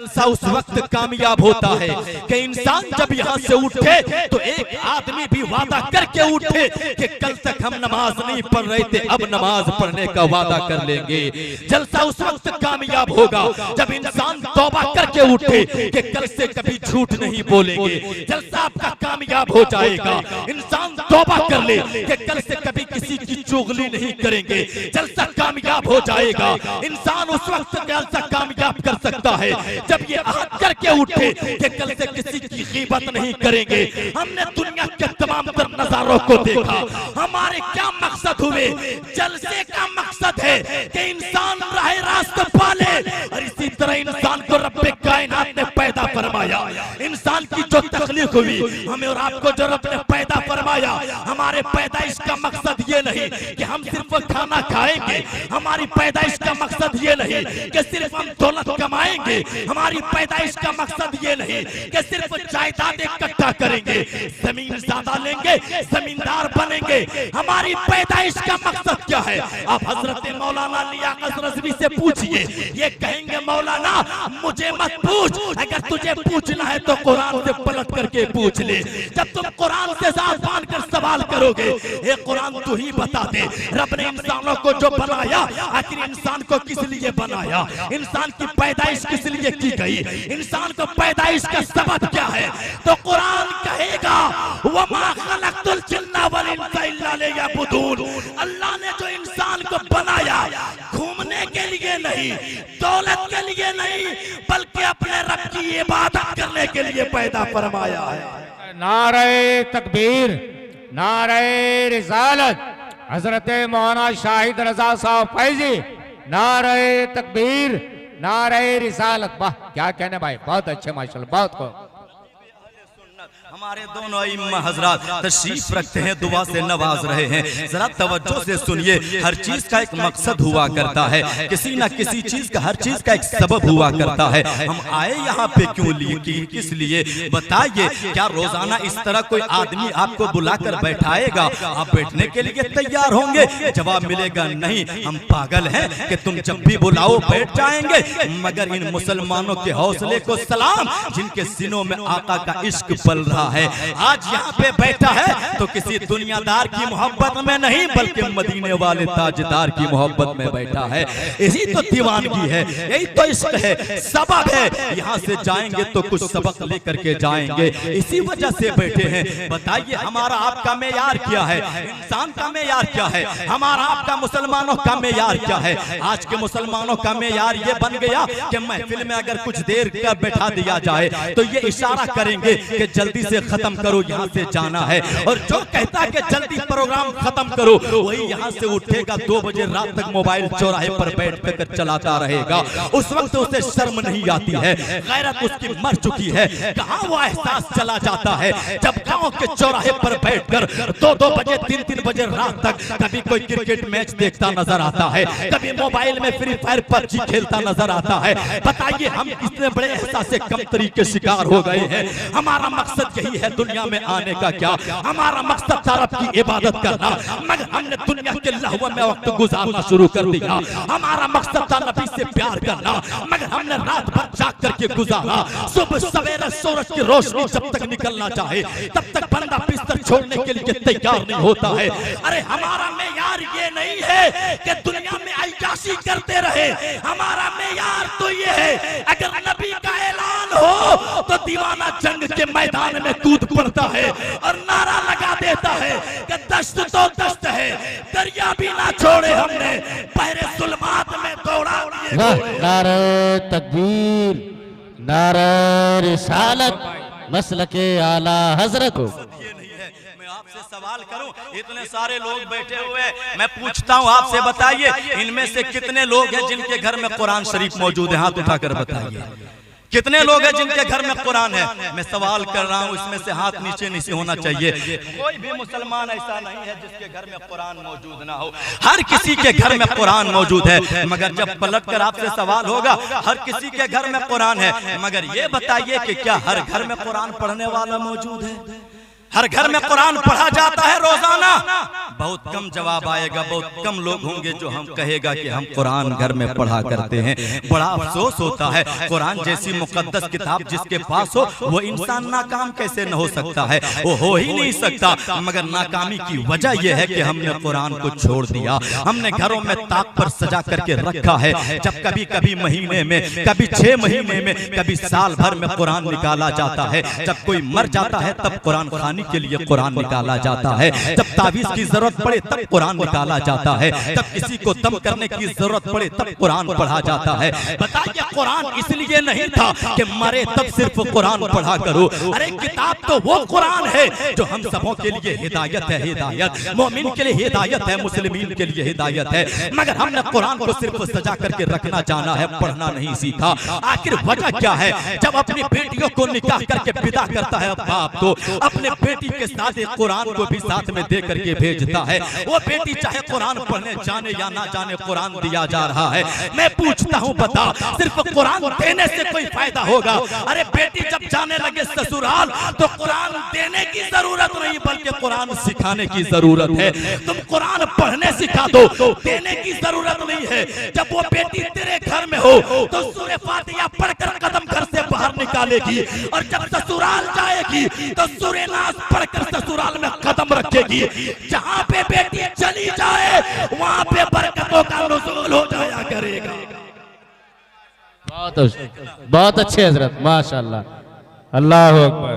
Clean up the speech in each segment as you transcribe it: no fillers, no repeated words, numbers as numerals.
जलसा उस वक्त कामयाब होता है कि इंसान जब यहाँ से उठे तो एक आदमी भी वादा करके उठे कि कल तक हम नमाज नहीं पढ़ रहे थे, अब नमाज पढ़ने का वादा कर लेंगे। जलसा उस वक्त कामयाब होगा जब इंसान तौबा करके उठे कि कल से कभी झूठ नहीं बोलेंगे। जलसा आपका कामयाब हो जाएगा इंसान तौबा कर ले कि कल से कभी किसी की चुगली नहीं करेंगे। जलसा कामयाब हो जाएगा इंसान उस वक्त जलसा कामयाब कर सकता है जब ये आहद करके उठे कि कल से किसी की ग़ीबत नहीं करेंगे। हमने दुनिया के तमाम तर नजारों को देखा, हमारे क्या मकसद हुए? जलसे का मकसद है कि इंसान राह रास्त पाले और इसी तरह इंसान को रब्बे कायनात ने पैदा फरमाया। इंसान की जो तख्लीक हुई हमें और आपको जो रब ने पैदा फरमाया, हमारे पैदाइश का मकसद ये नहीं कि हम सिर्फ खाना खाएंगे, हमारी पैदाइश का मकसद ये नहीं कि सिर्फ हम दौलत कमाएंगे, हमारी पैदाइश का मकसद ये नहीं कि सिर्फ जायदाद इकट्ठा करेंगे, जमीन ज्यादा लेंगे, जमींदार बनेंगे। हमारी पैदाइश का मकसद क्या है? आप हजरत मौलाना लियाकत रज़वी से पूछिए, ये कहेंगे मौलाना मुझे मत पूछ, अगर तुझे पूछना है तो कुरान से पलट करके पूछ ले। जब तुम कुरान से ज़बान कर सवाल करोगे, ये कुरान तू ही बता दे रब ने इंसानों को जो बनाया आखिर इंसान को किस लिए बनाया, इंसान की पैदाइश किस लिए की गई, इंसान को पैदाइश का सबब क्या है? तो कुरान कहेगा वमा खलक़तुल जिन्ना वल इंसा इल्ला लियअबुदून। अल्लाह ने जो इंसान को बनाया घूमने के लिए नहीं, दौलत के लिए नहीं, बल्कि अपने रब की इबादत करने के लिए पैदा फरमाया है। नारे तकबीर, नारे रिसालत, हजरत मौलाना शाहिद रजा साहब फैजी, नारे तकबीर, नारे रिसालत। वाह क्या कहने भाई, बहुत अच्छे माशाल्लाह, बहुत को। हमारे दोनों इमाम हजरात तशरीफ रखते हैं, दुआ से नवाज रहे हैं। जरा तवज्जो से सुनिए, हर चीज का एक मकसद हुआ करता है, किसी ना किसी चीज का, हर चीज का एक सबब हुआ करता है। हम आए यहाँ पे क्यों लिए, किस लिए बताइए? क्या रोजाना इस तरह कोई आदमी आपको बुलाकर बैठाएगा, आप बैठने के लिए तैयार होंगे? जवाब मिलेगा नहीं, हम पागल हैं कि तुम जब भी बुलाओ बैठ जाएंगे। मगर इन मुसलमानों के हौसले को सलाम, जिनके सीनों में आका का इश्क पल रहा है। आज यहाँ पे बैठा है तो किसी दुनियादार की मोहब्बत में नहीं, बल्कि मदीने वाले ताजदार की मोहब्बत में बैठा है। यही तो दीवानगी है, यही तो इश्क है, सबक है। यहाँ से जाएंगे तो कुछ सबक लेकर के जाएंगे, इसी वजह से बैठे हैं। बताइए हमारा आपका मेयार क्या है? इंसान का मेयार क्या है? हमारा आपका मुसलमानों का मेयार क्या है? आज के मुसलमानों का मेयार ये बन गया कि महफिल में अगर कुछ देर का बैठा दिया जाए तो ये इशारा करेंगे कि जल्दी से खत्म करो, यहाँ से जाना है। और जो कहता है कि जल्दी प्रोग्राम खत्म करो, वही यहाँ से उठेगा 2 बजे रात तक मोबाइल चौराहे पर बैठ कर चलाता रहेगा। उस वक्त उसे शर्म नहीं आती है, गैरत उसकी मर चुकी है। कहाँ वो एहसास चला जाता है जब गांव के चौराहे पर बैठकर 2-2 बजे 3-3 बजे रात तक कभी कोई क्रिकेट मैच देखता नजर आता है, कभी मोबाइल में फ्री फायर पबजी खेलता नजर आता है। बताइए हम कितने बड़े एहसास से कमतरी के शिकार हो गए हैं। हमारा मकसद यही है दुनिया में आने का, क्या हमारा मकसद था रब की इबादत करना, मगर हमने दुनिया के लहव में वक्त गुजारना शुरू कर दिया। हमारा मकसद था नबी से प्यार करना, मगर हमने रात भर जाग करके गुजारा। सुबह सवेरे सूरज की रोशनी जब तक निकलना चाहे तब तक बंदा बिस्तर छोड़ने के लिए तैयार नहीं होता है। अरे हमारा मेयार ये नहीं है कि दुनिया में अय्याशी करते रहे, हमारा मेयार तो ये है अगर नबी का ऐलान हो तो दीवाना जंग के मैदान में कूद पड़ता है और नारा लगा देता है कि दश्त तो दश्त है, दरिया भी ना छोड़े हमने, पहरे जुल्मात में दौड़ा। नारे तकबीर, नारे रिसालत, मसलके आला हजरत। आपसे सवाल करूं, इतने सारे लोग बैठे हुए, मैं पूछता हूं आपसे, बताइए इनमें से कितने लोग हैं जिनके घर में कुरान शरीफ मौजूद है? हाथ उठाकर बताइए कितने लोग हैं जिनके घर में कुरान है? मैं सवाल कर रहा हूं, इसमें से हाथ नीचे नीचे होना चाहिए। कोई भी मुसलमान ऐसा नहीं है जिसके घर में कुरान मौजूद ना हो, हर किसी के घर में कुरान मौजूद है। मगर जब पलट कर आपसे सवाल होगा, हर किसी के घर में कुरान है, मगर ये बताइए कि क्या हर घर में कुरान पढ़ने वाला मौजूद है? हर घर में कुरान पढ़ा जाता है रोजाना, बहुत कम जवाब आएगा, बहुत कम लोग होंगे जो हम कहेगा कि हम कुरान घर में पढ़ा करते हैं। बड़ा अफसोस होता है, कुरान जैसी मुकद्दस किताब जिसके पास हो वो इंसान नाकाम कैसे न हो सकता है, वो हो ही नहीं सकता। मगर नाकामी की वजह यह है कि हमने कुरान को छोड़ दिया। हमने घरों में ताक पर सजा करके रखा है। जब कभी कभी महीने में, कभी 6 महीने में, कभी साल भर में कुरान निकाला जाता है। जब कोई मर जाता है तब कुरान खानी के लिए कुरान निकाला जाता है। जब तावीज की जरूरत पड़े तब कुरान निकाला जाता है। जब किसी को दम करने की जरूरत पड़े तब कुरान पढ़ा जाता है। बताइए, कुरान इसलिए नहीं था कि मरे तब सिर्फ कुरान पढ़ा करो। अरे किताब तो वो कुरान है जो हम सबों के लिए हिदायत है। हिदायत मोमिन के लिए हिदायत है, मुस्लिमीन के लिए हिदायत है। मगर हमने कुरान को सिर्फ सजा करके रखना जाना है, पढ़ना नहीं सीखा। आखिर वजह क्या है? जब अपनी बेटियों को निकाह करके विदा करता है बाप तो अपने बेटी के साथ एक कुरान को भी साथ में दे करके भेजता है। वो बेटी चाहे कुरान पढ़ने जाने या ना जाने, कुरान दिया जा रहा है। मैं पूछता हूँ, बता, सिर्फ कुरान देने से कोई फायदा होगा? अरे बेटी जब जाने लगे ससुराल तो कुरान देने की जरूरत नहीं बल्कि कुरान सिखाने की जरूरत है। तुम कुरान पढ़ने सिखा दो, देने की जरूरत नहीं है। जब वो बेटी तेरे घर में हो तो सूरह फातिहा पढ़कर कदम घर से बाहर निकालेगी, और जब ससुराल जाएगी तो सूरह नास पढ़कर ससुराल में कदम रखेगी। जहाँ पे बेटी चली जाए वहाँ पे बरकतों का नुज़ूल हो जाया करेगा। बहुत अच्छे हजरत, माशाल्लाह, अल्लाह अकबर,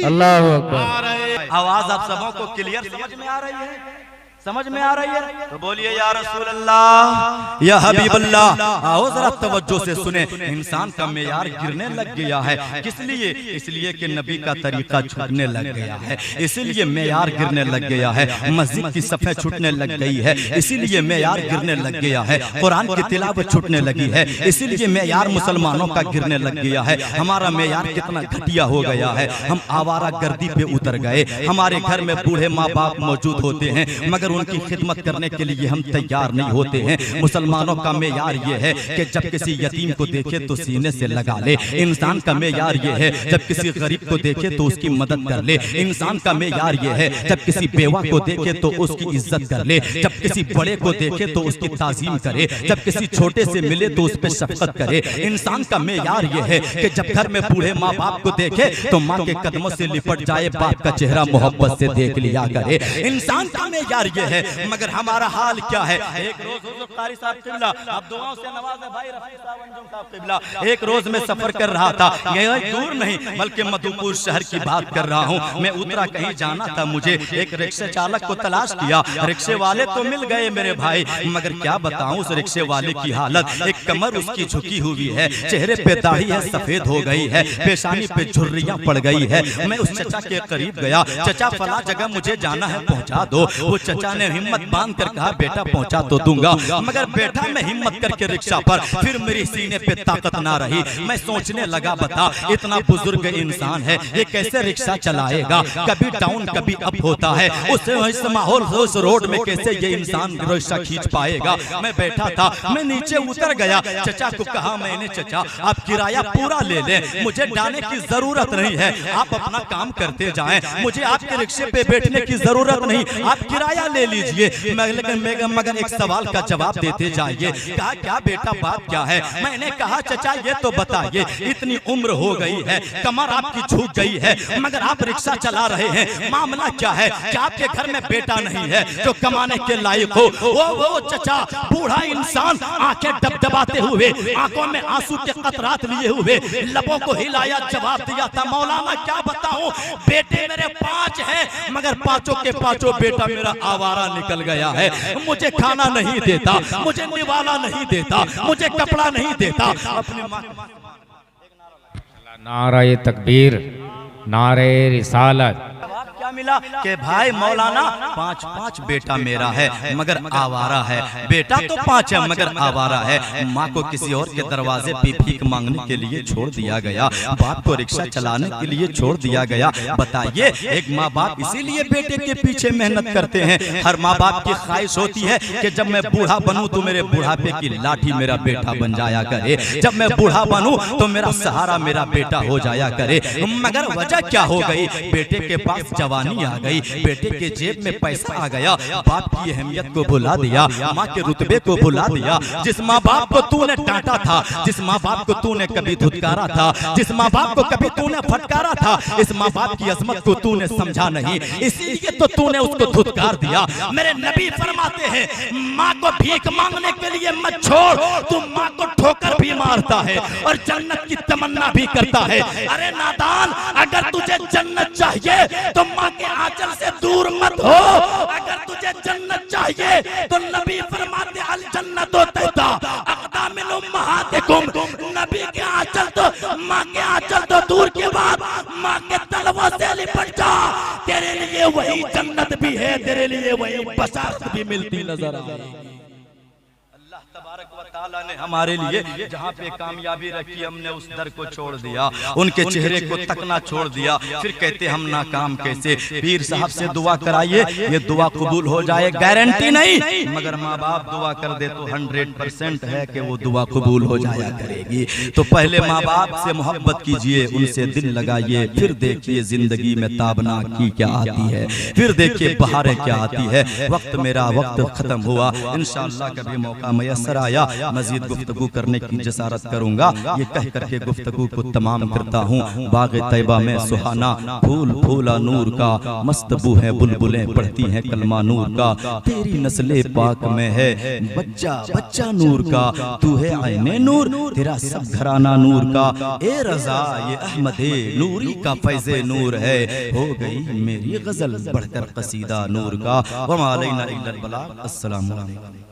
अल्लाह अकबर। आवाज आप सबों को क्लियर समझ में आ रही है? समझ में आ रही है तो बोलिए या रसूल अल्लाह, या हबीब अल्लाह। आओ जरा तवज्जो से सुने। इंसान का मेयार गिरने लग गया है। किस लिए? इसलिए कि नबी का तरीका छूटने लग गया है, इसीलिए मेयार गिरने लग गया है। मस्जिद की सफ़े छूटने लग गई है, इसीलिए मेयार गिरने लग गया है। कुरान की तिलावत छूटने लगी है, इसीलिए मेयार मुसलमानों का गिरने लग गया है। हमारा मेयार कितना घटिया हो गया है। हम आवारा गर्दी पे उतर गए। हमारे घर में बूढ़े माँ बाप मौजूद होते हैं मगर उनकी खिदमत करने के लिए हम तैयार नहीं होते हैं। मुसलमानों का मेयार ये है कि जब किसी यतीम को देखे तो सीने से लगा ले। इंसान का मेयार ये है जब किसी गरीब को देखे तो उसकी मदद कर ले। इंसान का मेयार ये है जब किसी बेवा को देखे तो उसकी इज्जत कर ले। जब किसी बड़े को देखे तो उसकी ताजीम करे। जब किसी छोटे से मिले तो उस पर शफकत करे। इंसान का मेयार ये है कि जब घर में बूढ़े माँ बाप को देखे तो माँ के कदमों से लिपट जाए, बाप का चेहरा मोहब्बत से देख लिया करे। इंसान का मेयार ये है। मगर हमारा हाल क्या है? एक रोज हुजूर कारी साहब किबला, आप दुआओं से नवाज़े भाई रफी साहब अंजुम साहब किबला, एक रोज मैं सफर कर रहा था। यह दूर नहीं बल्कि मधुपुर शहर की बात कर रहा हूँ। मैं उतरा, कहीं जाना था मुझे। एक रिक्शा चालक को तलाश किया, रिक्शे वाले तो मिल गए मेरे भाई, मगर क्या बताऊं उस रिक्शे वाले की हालत। एक कमर उसकी झुकी हुई है, चेहरे पे दाढ़ी है सफेद हो गई है, पेशानी पे झुर्रियां पड़ गई है। मैं उस चचा के करीब गया, चचा फला जगह मुझे जाना है, पहुंचा दो। वो चचा ने हिम्मत बांध कर कहा, बेटा पहुंचा तो दूंगा। मगर बैठा मैं हिम्मत करके रिक्शा पर, फिर मेरे सीने पे ताकत ना रही। मैं सोचने लगा, बता इतना बुजुर्ग इंसान है, ये कैसे रिक्शा चलाएगा? कभी डाउन कभी अप होता है, उस माहौल उस रोड में कैसे ये इंसान रिक्शा खींच पाएगा? मैं बैठा था, मैं नीचे उतर गया। चचा को कहा मैंने, चचा आप किराया पूरा ले लें, मुझे जाने की जरूरत नहीं है, आप अपना काम करते जाएं, मुझे आपके रिक्शे पे बैठने की जरूरत नहीं, आप किराया ले लीजिए। मगर एक सवाल का जवाब देते जाइए। कहा क्या बेटा बात क्या है? मैंने कहा चचा ये तो बताइए, इतनी उम्र हो गई है, कमर आपकी झुक गई है, मगर आप रिक्शा चला रहे हैं, मामला क्या है? क्या आपके घर में बेटा नहीं है जो कमाने के लायक हो? वो चचा बूढ़ा इंसान आंखें डबडबाते हुए, आंखों में आंसू के कतरात लिए हुए, लबों को हिलाया, जवाब दिया था, मौलाना क्या बताऊं, बेटे मेरे 5 हैं मगर पांचों के पांचों बेटा मेरा आवारा निकल गया है। मुझे खाना नहीं देता, मुझे निवाला नहीं देता, मुझे कपड़ा नहीं देता। अपने नारे तकबीर, नारे रिसालत। क्या मिला कि भाई मौलाना 5-5 बेटा मेरा है मगर आवारा है, बेटा तो 5 है मगर आवारा है। माँ को किसी और के दरवाजे पे भीख मांगने के लिए छोड़ दिया गया, बाप को रिक्शा चलाने के लिए छोड़ दिया गया। बताइए एक माँ बाप इसीलिए बेटे के पीछे मेहनत करते हैं। हर माँ बाप की ख्वाहिश होती है कि जब मैं बूढ़ा बनूं तो मेरे बुढ़ापे की लाठी मेरा बेटा बन जाया करे, जब मैं बूढ़ा बनूं तो मेरा सहारा मेरा बेटा हो जाया करे। मगर वजह क्या हो गई, बेटे के पास जवानी आ गई, बेटे के जेब में पैसा आ गया, बाप की अहमियत को भुला दिया, माँ के रुतबे को भुला दिया। जिस माँ बाप को तूने डांटा था, जिस माँ बाप को तूने कभी धुतकारा था, जिस माँ बाप को कभी तूने फटकारा था, इस माँ बाप की अजमत को तूने समझा नहीं, इसीलिए तो तूने उसको धुतकार दिया। मेरे नबी फरमाते हैं माँ को भीख मांगने के लिए मत छोड़, तू माँ को ठोकर भी मारता है और जन्नत की तमन्ना भी करता है। अरे नादान, अगर तुझे जन्नत चाहिए तो माँ के आंचल से दूर मत हो, अगर तुझे जन्नत चाहिए तो नबी फरमाते अल जन्नतो तहता अक़दामिल उम्महातिकुम, नबी के आंचल तो माँ के आंचल तो दूर के बाद माँ के तलवों से लिपट जा, तेरे लिए वही जन्नत भी है, तेरे लिए वही बशारत भी मिलती नजर आएगी। अल्लाह तबारक व तआला ने हमारे लिए जहाँ पे कामयाबी रखी हमने उस दर को छोड़ दिया, उनके चेहरे को तकना छोड़ दिया। फिर कहते हम नाकाम कैसे। पीर साहब से दुआ कराइए, ये दुआ कबूल हो जाए, गारंटी नहीं, मगर माँ बाप दुआ कर दे तो 100% है कि वो दुआ कबूल हो जाया करेगी। तो पहले माँ बाप से मोहब्बत कीजिए, उनसे दिल लगाइए, फिर देखिए जिंदगी में ताबना की क्या आती है, फिर देखिए बहारें क्या आती है। वक्त मेरा वक्त खत्म हुआ, इंशाअल्लाह कभी मौका मयस्सर आया मजीद गुफ्तगू करने की जसारत करूंगा। ये कह करके गुफ्तगू को तमाम करता हूँ। बाग़ तैबा में सुहाना फूल फूला नूर का, मस्त बू है बुलबुलें पढ़ती हैं कलमा नूर का, तेरी नस्ले पाक में है बच्चा बच्चा नूर का, तू है आईने नूर, तेरा सब घराना नूर का। ए रजा ये अहमदे नूरी का फैज़े नूर है, हो गई मेरी गजल बढ़कर कसीदा नूर का। वमा अलैना इल्लल बलाग। अस्सलामु अलैकुम।